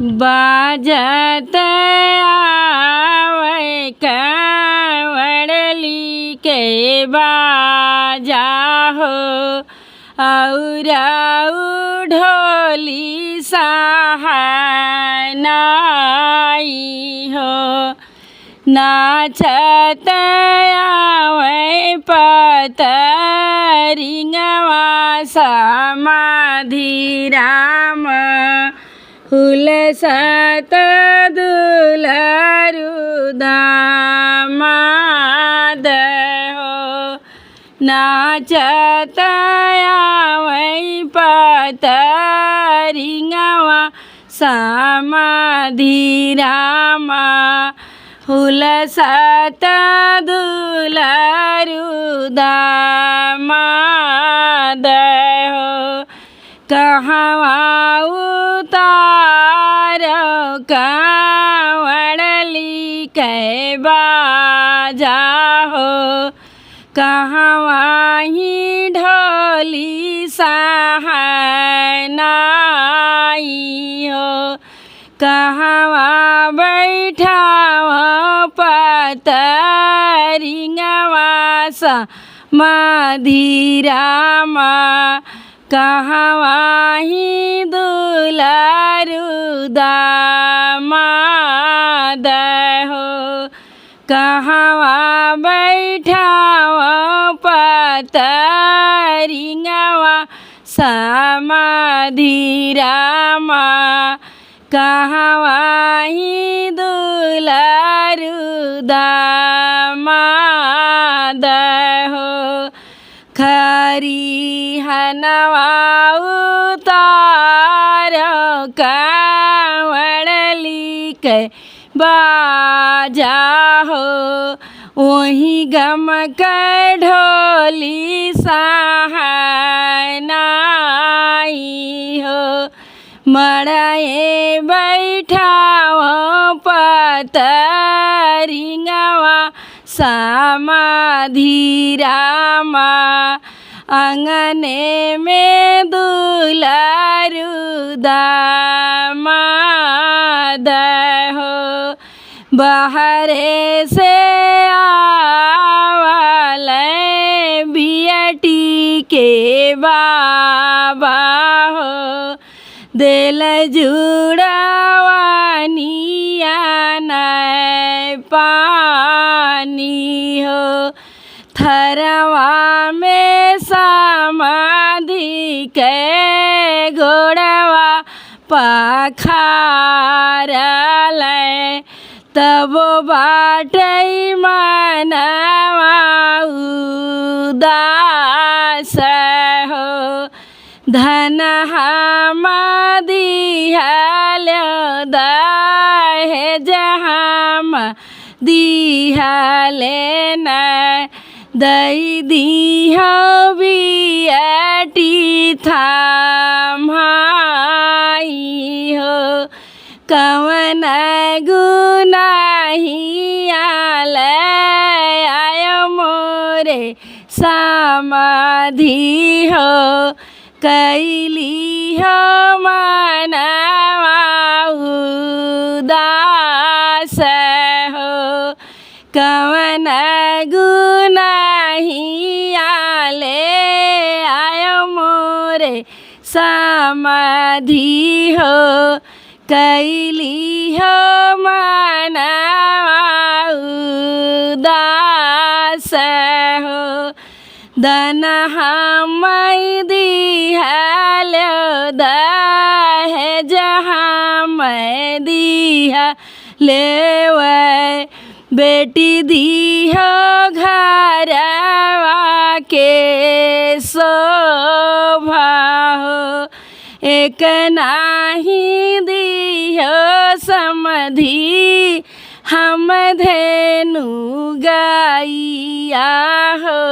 बाजत आवे कावड़ली के बाजा हो और ढोली सहानाई हो। नाचत आवे पतरिंगवा समाधि राम हुलसत दुलरु दामाद हो। नाचत आवे पतरिंगवा समाधि राम हुलसत दुलरु दामाद हो। कहवा उतारो कावड़ली के बाजा हो कहवा ही ढोली सहानाई हो। कहवा बैठाव पतरिंगवा समाधि राम कहवा ही दुलरु दामाद हो। कहवा बैठाव पतरिंगवा समाधि राम कहवा ही दुलरु दामाद हो। खरिहनवा उतारो कावड़ली के बाजा हो वही गम के ढोली सहानाई हो। मड़ाए बैठाव पतरिंगवा समाधि राम आंगने में दुलरु दामाद हो। बाहरे से आवले बियटी के बाबा हो दिल जुड़ावानिया नै पानी हो। थरवा में समाधि के गोड़वा पखारल तब बाटई मनवा उदास हो। धन दिहल दहेज हम दिहले न दई दीह बियटी थामाई हो। कवन गुनाहियाल आयो मोरे समाधि हो। कैली हो मनवा उदास हो। कवन गुनाहियाले आयो मोरे समाधि हो। कैली हो मनवा उदास हो। दनहा मई दिहल दहेज हम दिहले बेटी दीह घरवा के शोभा हो। एक नाही दीह समधि हम धेनु गाइया हो।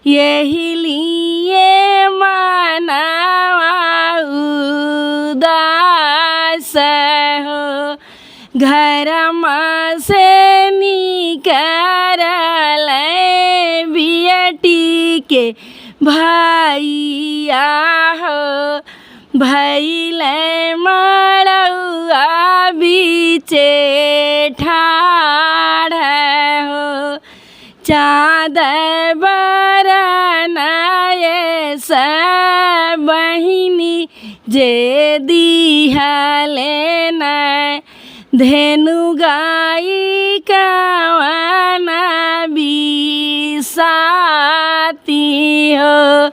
यही लिए मनवा उदास हो। घर से निकल बियटी के भैया हो। भैले मड़ौआ बीचे ठाड़ हो चाँद बरनाए सब बहिनी जे दिहले न धेनु गाई कवन बिसाती हो